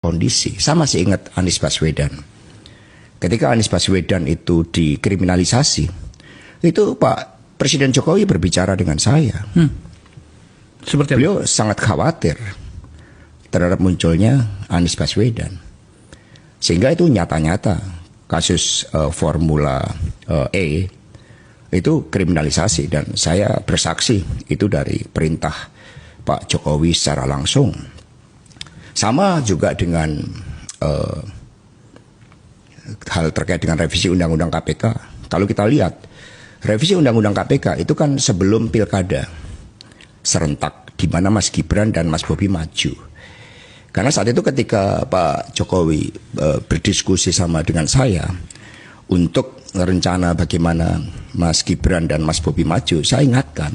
kondisi. Saya masih ingat Anies Baswedan. Ketika Anies Baswedan itu dikriminalisasi, itu Pak Presiden Jokowi berbicara dengan saya. Seperti Beliau sangat khawatir terhadap munculnya Anies Baswedan. Sehingga itu nyata-nyata kasus Formula E itu kriminalisasi, dan saya bersaksi itu dari perintah Pak Jokowi secara langsung. Sama juga dengan hal terkait dengan revisi Undang-Undang KPK. Kalau kita lihat, revisi Undang-Undang KPK itu kan sebelum pilkada serentak, di mana Mas Gibran dan Mas Bobi maju. Karena saat itu ketika Pak Jokowi berdiskusi sama dengan saya untuk rencana bagaimana Mas Gibran dan Mas Bobi maju, saya ingatkan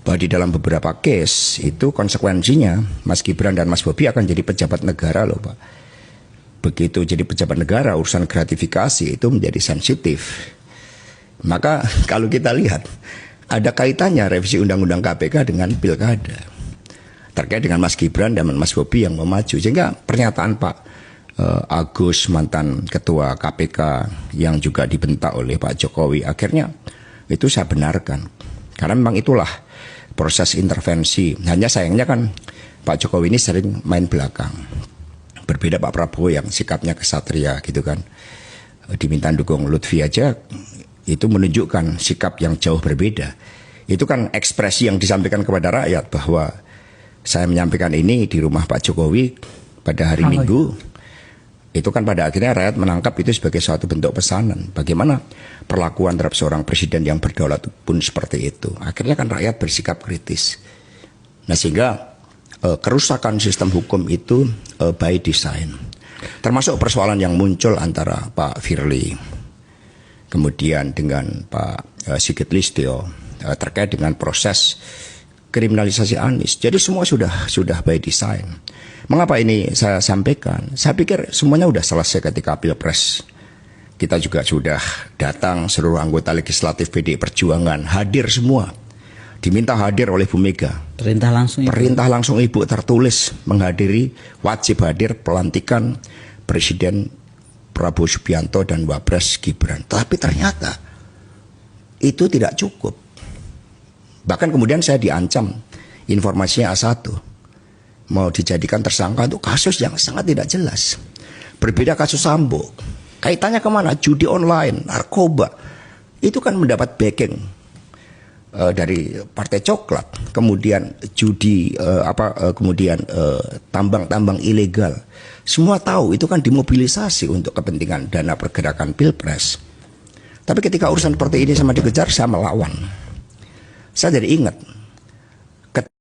bahwa di dalam beberapa case itu konsekuensinya Mas Gibran dan Mas Bobi akan jadi pejabat negara loh Pak. Begitu jadi pejabat negara, urusan gratifikasi itu menjadi sensitif. Maka kalau kita lihat, ada kaitannya revisi Undang-Undang KPK dengan pilkada terkait dengan Mas Gibran dan Mas Bobi yang mau maju. Sehingga pernyataan Pak Agus, mantan ketua KPK yang juga dibentak oleh Pak Jokowi, akhirnya itu saya benarkan. Karena memang itulah proses intervensi. Hanya sayangnya kan Pak Jokowi ini sering main belakang. Berbeda Pak Prabowo yang sikapnya kesatria gitu kan. Diminta dukung Lutfi aja, itu menunjukkan sikap yang jauh berbeda. Itu kan ekspresi yang disampaikan kepada rakyat bahwa saya menyampaikan ini di rumah Pak Jokowi pada hari Minggu. Itu kan pada akhirnya rakyat menangkap itu sebagai suatu bentuk pesanan. Bagaimana perlakuan terhadap seorang presiden yang berdaulat pun seperti itu. Akhirnya kan rakyat bersikap kritis. Nah sehingga kerusakan sistem hukum itu by design. Termasuk persoalan yang muncul antara Pak Firly kemudian dengan Pak Sigit Listio terkait dengan proses kriminalisasi Anies. Jadi semua sudah by design. Mengapa ini saya sampaikan? Saya pikir semuanya sudah selesai ketika Pilpres. Kita juga sudah datang, seluruh anggota legislatif PDI Perjuangan hadir semua. Diminta hadir oleh Bu Mega. Perintah langsung Ibu. Perintah langsung Ibu tertulis menghadiri, wajib hadir pelantikan Presiden Prabowo Subianto dan Wapres Gibran. Tapi ternyata itu tidak cukup. Bahkan kemudian saya diancam informasinya A1. Mau dijadikan tersangka untuk kasus yang sangat tidak jelas. Berbeda kasus Sambo. Kaitannya kemana? Judi online, narkoba. Itu kan mendapat backing dari Partai Coklat. Kemudian judi, kemudian tambang-tambang ilegal. Semua tahu itu kan dimobilisasi untuk kepentingan dana pergerakan Pilpres. Tapi ketika urusan seperti ini sama dikejar, saya melawan. Saya jadi ingat